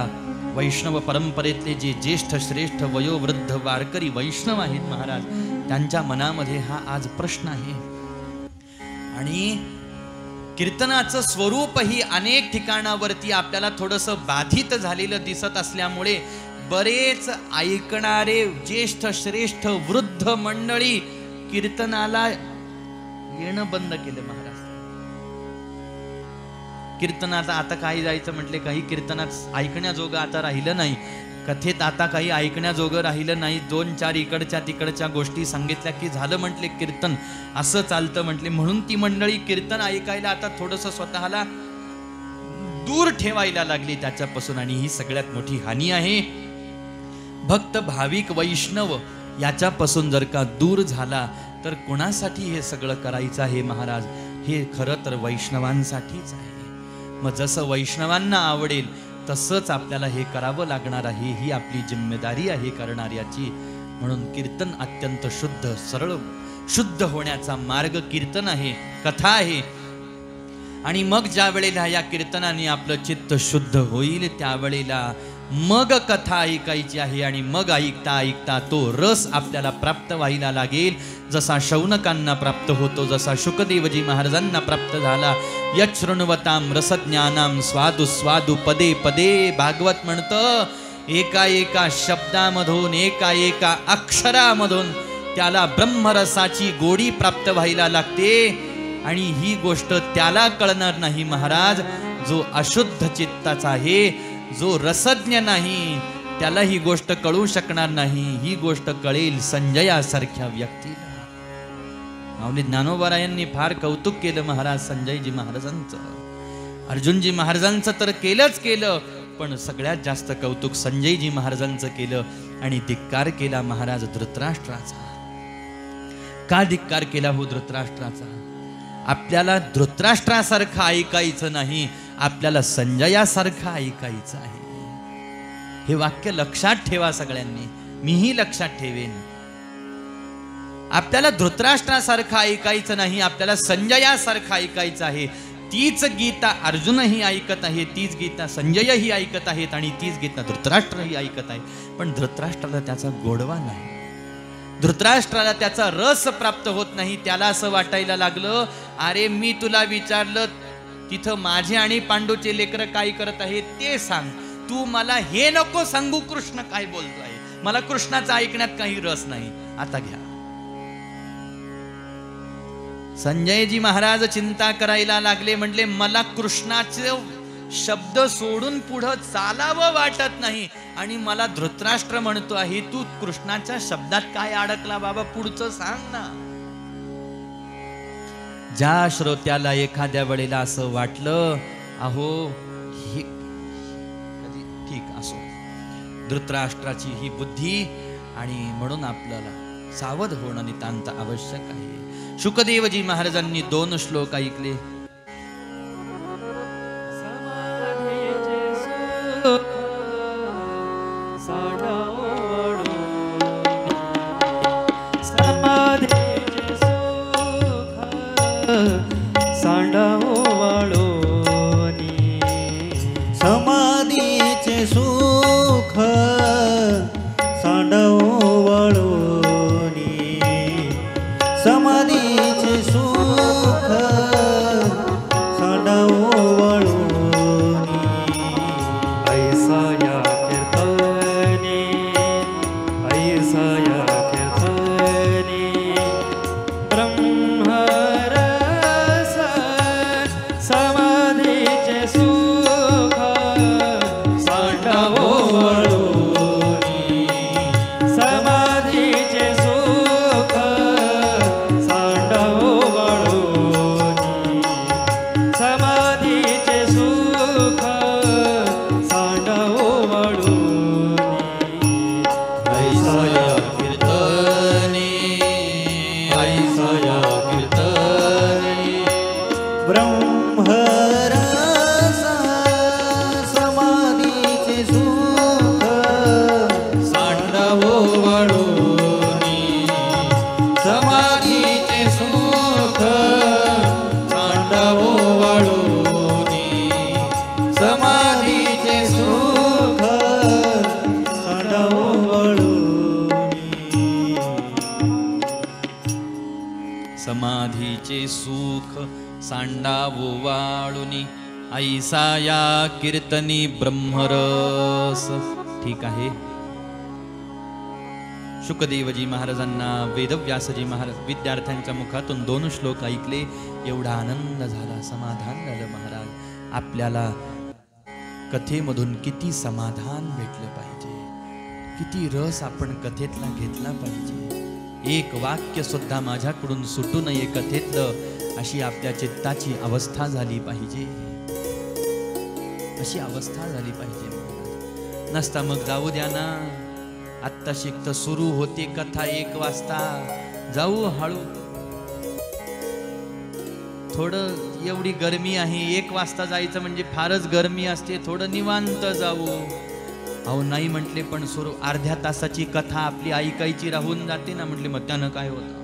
Speaker 1: वैष्णव परंपरेतले जे ज्येष्ठ श्रेष्ठ वयोवृद्ध वारकरी वैष्णव आहेत महाराज, त्यांच्या मनामध्ये हा आज प्रश्न आहे. आणि कीर्तनाचं स्वरूपही अनेक ठिकाणावरती आपल्याला थोडंसं बाधित झालेलं दिसत असल्यामुळे बरेच ऐकणारे ज्येष्ठ श्रेष्ठ वृद्ध मंडळी कीर्तनाला येणं बंद केलं महाराज. कीर्तनात आता काही जायचं म्हटले, काही कीर्तनात ऐकण्याजोगं आता राहिलं नाही. कथेत आता काही ऐकण्याजोगं राहिलं नाही. 2-4 इकडच्या तिकडच्या गोष्टी सांगितल्या की झालं म्हटले कीर्तन असं चालतं म्हटले. म्हणून ती मंडळी कीर्तन ऐकायला आता थोडंसं स्वतःला दूर ठेवायला लागली त्याच्यापासून. आणि ही सगळ्यात मोठी हानी आहे. भक्त भाविक वैष्णव याच्यापासून जर का दूर झाला तर कोणासाठी हे सगळं करायचं आहे महाराज? हे खरं तर वैष्णवांसाठीच आहे. मग जसं वैष्णवांना आवडेल तसंच आपल्याला हे करावं लागणार आहे. ही आपली जिम्मेदारी आहे करणाऱ्याची. म्हणून कीर्तन अत्यंत शुद्ध, सरळ, शुद्ध होण्याचा मार्ग कीर्तन आहे, कथा आहे. आणि मग ज्या वेळेला या कीर्तनाने आपलं चित्त शुद्ध होईल त्यावेळेला मग कथा ऐकायची आहे. आणि मग ऐकता ऐकता तो रस आपल्याला प्राप्त व्हायला लागेल. जसा शौनकांना प्राप्त होतो, जसा शुकदेवजी महाराजांना प्राप्त झाला. यच्छृण्वतां रसज्ञानां स्वादु स्वादु पदे पदे. भागवत म्हणतं एका एका शब्दामधून, एका एका अक्षरामधून त्याला ब्रह्मरसाची गोडी प्राप्त व्हायला लागते. आणि ही गोष्ट त्याला कळणार नाही महाराज जो अशुद्ध चित्ताचा आहे, जो रसज्ञ नाही, त्याला ही गोष्ट कळू शकणार नाही. ही गोष्ट कळेल संजयासारख्या व्यक्तीला. माऊली ज्ञानोबारायांनी फार कौतुक केलं महाराज संजयजी महाराजांचं. अर्जुनजी महाराजांचं तर केलंच केलं, पण सगळ्यात जास्त कौतुक संजयजी महाराजांचं केलं. आणि धिक्कार केला महाराज धृतराष्ट्राचा. का धिक्कार केला हो धृतराष्ट्राचा? आपल्याला धृतराष्ट्रासारखं ऐकायचं नाही, आपल्याला संजयासारखं ऐकायचं आहे. हे वाक्य लक्षात ठेवा सगळ्यांनी, मीही लक्षात ठेवेन. आपल्याला धृतराष्ट्रासारखं ऐकायचं नाही, आपल्याला संजयासारखं ऐकायचं आहे. तीच गीता अर्जुनही ऐकत आहे, तीच गीता संजयही ऐकत आहेत, आणि तीच गीता धृतराष्ट्रही ऐकत आहे. पण धृतराष्ट्राला त्याचा गोडवा नाही, धृतराष्ट्राला त्याचा रस प्राप्त होत नाही. त्याला असं वाटायला लागलं, अरे मी तुला विचारलं तिथं माझे आणि पांडूचे लेकरं काय करत आहेत ते सांग, तू मला हे नको सांगू कृष्ण काय बोलतोय. मला कृष्णाचा ऐकण्यात काही रस नाही. आता घ्या. संजयजी महाराज चिंता करायला लागले. म्हटले मला कृष्णाचे शब्द सोडून पुढं चालावं वाटत नाही. आणि मला धृतराष्ट्र म्हणतो आहे तू कृष्णाच्या शब्दात काय अडकला बाबा, पुढचं सांग ना. ज्या श्रोत्याला एखाद्या वेळेला असं वाटलं अहो हे कधी ठीक असो, धृतराष्ट्राची ही बुद्धी, आणि म्हणून आपल्याला सावध होणं नितांत आवश्यक आहे. शुकदेवजी महाराजांनी 2 श्लोक ऐकले.
Speaker 3: समाधीचे सुख सांडवो वळोनी, समाधीचे सुख सांडवो वळोनी.
Speaker 2: ऐसा या कीर्तनी, ऐसा या कीर्तनी ब्रह्मरस समाधीचे सुख सांडवो वळोनी, समाधीचे सुख सांडवो वळोनी, समाधीचे सुख सांडवो वळोनी.
Speaker 1: ऐसा या कीर्तनी, ऐसा या कीर्तनी
Speaker 3: ब्रह्मरस समाधीचे सुख
Speaker 1: सांडवो वळोनी, समाधीचे सुख सांडवो वळोनी, समाधीचे सुख
Speaker 3: सांडवो वळोनी.
Speaker 1: समाधीचे सुख सांडावो वाळुनी. ऐसा या कीर्तनी ब्रह्मरस. ठीक आहे. शुकदेवजी महाराजांना वेदव्यासजी महाराज विद्यार्थ्यांच्या मुखातून 2 श्लोक ऐकले. एवढा आनंद झाला, समाधान झालं महाराज. आपल्याला कथेमधून किती समाधान भेटलं पाहिजे. किती रस आपण कथेतला घेतला पाहिजे. एक वाक्य सुद्धा माझ्याकडून सुटू नये कथेतलं, अशी आपल्या चित्ताची अवस्था झाली पाहिजे. अशी अवस्था झाली पाहिजे. नसता मग जाऊ द्या ना, आत्ता शिकत सुरू होते कथा 1 वाजता, जाऊ हळू. थोडं एवढी गरमी आहे, 1 वाजता जायचं म्हणजे फारच गरमी असते, थोडं निवांत जाऊ. अहो नाही म्हटले पण सुरू अर्ध्या तासाची कथा आपली ऐकायची राहून जाते ना. म्हटले मग त्यानं काय होतं?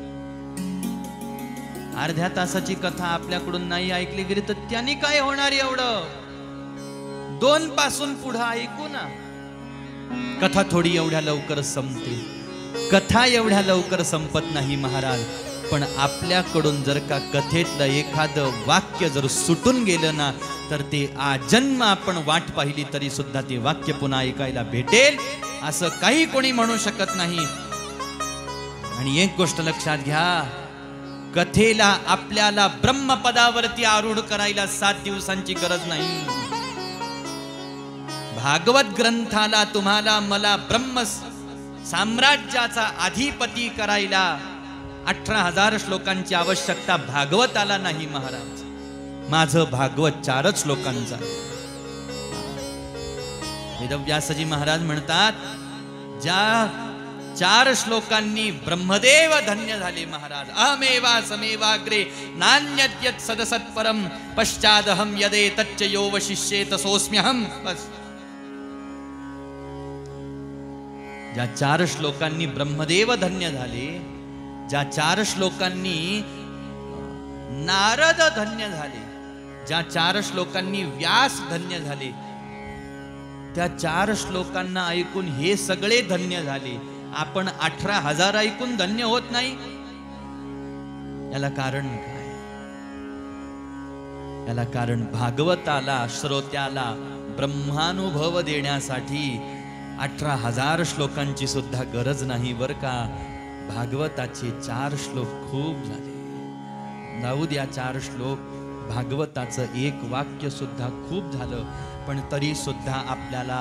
Speaker 1: अर्ध्या तासाची कथा आपल्याकडून नाही ऐकली गेली तर त्याने काय होणार? एवढं 2 पासून पुढे ऐकू ना. कथा थोडी एवढ्या लवकर संपते, कथा एवढ्या लवकर संपत नाही महाराज. पण आपल्याकडून जर का कथेतलं एखादं वाक्य जर सुटून गेलं ना, तर ते आजन्म आपण वाट पाहिली तरी सुद्धा ते वाक्य पुन्हा ऐकायला भेटेल असं काही कोणी म्हणू शकत नाही. आणि एक गोष्ट लक्षात घ्या, कथेला आपल्याला ब्रह्मपदावरती आरूढ करायला 7 दिवसांची गरज नाही. भागवत ग्रंथाला तुम्हाला मला ब्रह्म साम्राज्याचा अधिपती करायला 18,000 श्लोकांची आवश्यकता भागवताला नाही महाराज. माझं भागवत 4च श्लोकांचा. वेदव्यासजी महाराज म्हणतात, ज्या 4 श्लोकांनी ब्रह्मदेव धन्य झाले महाराज. अहमेवा समेवाग्रे नान्यद्यत् सदसत्परम पश्चादहम यदे तच्च यो वशिष्येत सोऽस्म्यहम. बस ज्या 4 श्लोकांनी ब्रह्मदेव धन्य झाले, ज्या 4 श्लोकांनी नारद धन्य झाले, ज्या 4 श्लोकांनी व्यास धन्य झाले, त्या 4 श्लोकांना ऐकून हे सगळे धन्य झाले. आपण 18,000 ऐकून धन्य होत नाही. याला कारण काय? याला कारण भागवताला श्रोत्याला ब्रह्मानुभव देण्यासाठी 18,000 श्लोकांची सुद्धा गरज नाही बर का. भागवताचे 4 श्लोक खूप झाले. जाऊ द्या 4 श्लोक, भागवताचं 1 वाक्य सुद्धा खूप झालं. पण तरी सुद्धा आपल्याला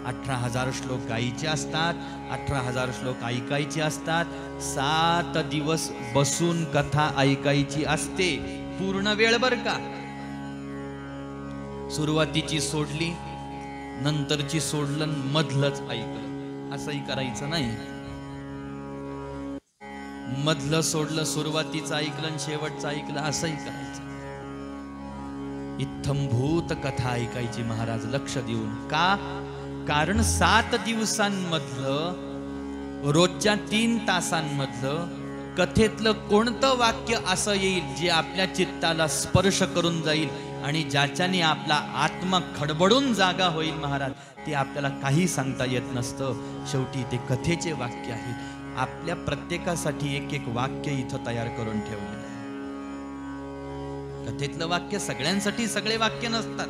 Speaker 1: 18,000 श्लोक गायचे असतात, 18,000 श्लोक ऐकायचे असतात. 7 दिवस बसून कथा ऐकायची असते, पूर्ण वेळ बर का. सुरुवातीची सोडली, नंतरची सोडलं, मधलंच ऐकलं, असंही करायचं नाही. मधलं सोडलं, सुरुवातीचं ऐकलं आणि शेवटचं ऐकलं, असंही करायचं. इत्थंभूत कथा ऐकायची महाराज, लक्ष देऊन. का? कारण 7 दिवसांमधलं, रोजच्या 3 तासांमधलं कथेतलं कोणतं वाक्य असं येईल जे आपल्या चित्ताला स्पर्श करून जाईल आणि ज्याच्याने आपला आत्मा खडबडून जागा होईल महाराज, ते आपल्याला काही सांगता येत नसतं. शेवटी ते कथेचे वाक्य आहेत. आपल्या प्रत्येकासाठी एक वाक्य इथं तयार करून ठेवलेलं आहे. कथेतलं वाक्य सगळ्यांसाठी सगळे वाक्य नसतात.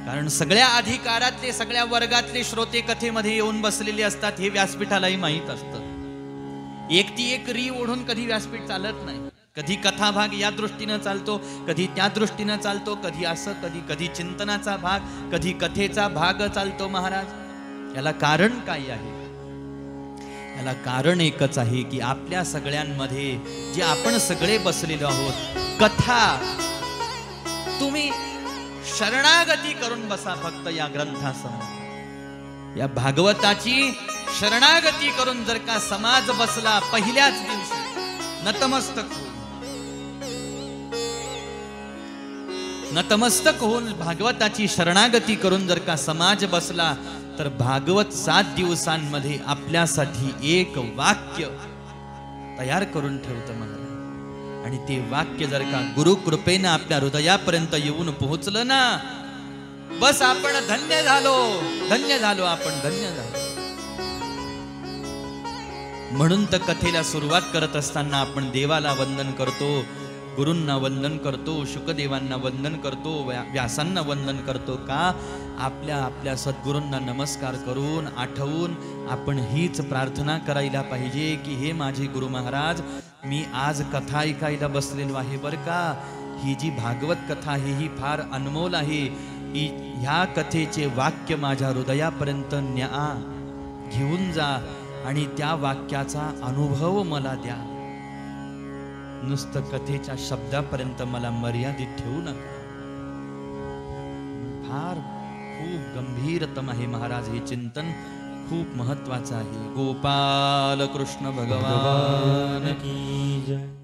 Speaker 1: कारण सगळ्या अधिकारातले, सगळ्या वर्गातले श्रोते कथेमध्ये येऊन बसलेले असतात, हे व्यासपीठालाही माहीत असतं. एक री ओढून कधी व्यासपीठ चालत नाही. कधी कथाभाग या दृष्टीनं चालतो, कधी त्या दृष्टीनं चालतो, कधी असं, कधी चिंतनाचा भाग, कधी कथेचा भाग चालतो महाराज. याला कारण काय आहे? याला कारण एकच आहे की आपल्या सगळ्यांमध्ये जे आपण सगळे बसलेलो आहोत, कथा तुम्ही शरणागती करून बसा फक्त या ग्रंथासमोर. या भागवताची शरणागती करून जर का समाज बसला पहिल्याच दिवशी नतमस्तक होऊन भागवताची शरणागती करून जर का समाज बसला, तर भागवत 7 दिवसांमध्ये आपल्यासाठी 1 वाक्य तयार करून ठेवतं महाराज. आणि ते वाक्य जर का गुरु कृपेनं आपल्या हृदयापर्यंत येऊन पोहोचलं ना, बस आपण धन्य झालो, आपण धन्य झालो. म्हणून तर कथेला सुरुवात करत असताना आपण देवाला वंदन करतो, गुरूंना वंदन करतो, शुकदेवांना वंदन करतो, व्यासांना वंदन करतो. का? आपल्या सद्गुरूंना नमस्कार करून, आठवून आपण हीच प्रार्थना करायला पाहिजे की हे माझे गुरु महाराज, मी आज कथा ऐकायला बसलेलो आहे बरं का. ही जी भागवत कथा आहे ही फार अनमोल आहे. ह्या कथेचे वाक्य माझ्या हृदयापर्यंत न्या, घेऊन जा आणि त्या वाक्याचा अनुभव मला द्या. नुसतं कथेच्या शब्दापर्यंत मला मर्यादित ठेवू नका. फार खूप गंभीरतम आहे महाराज. हे चिंतन खूप महत्वाचं आहे. गोपाल कृष्ण भगवान
Speaker 2: की जय.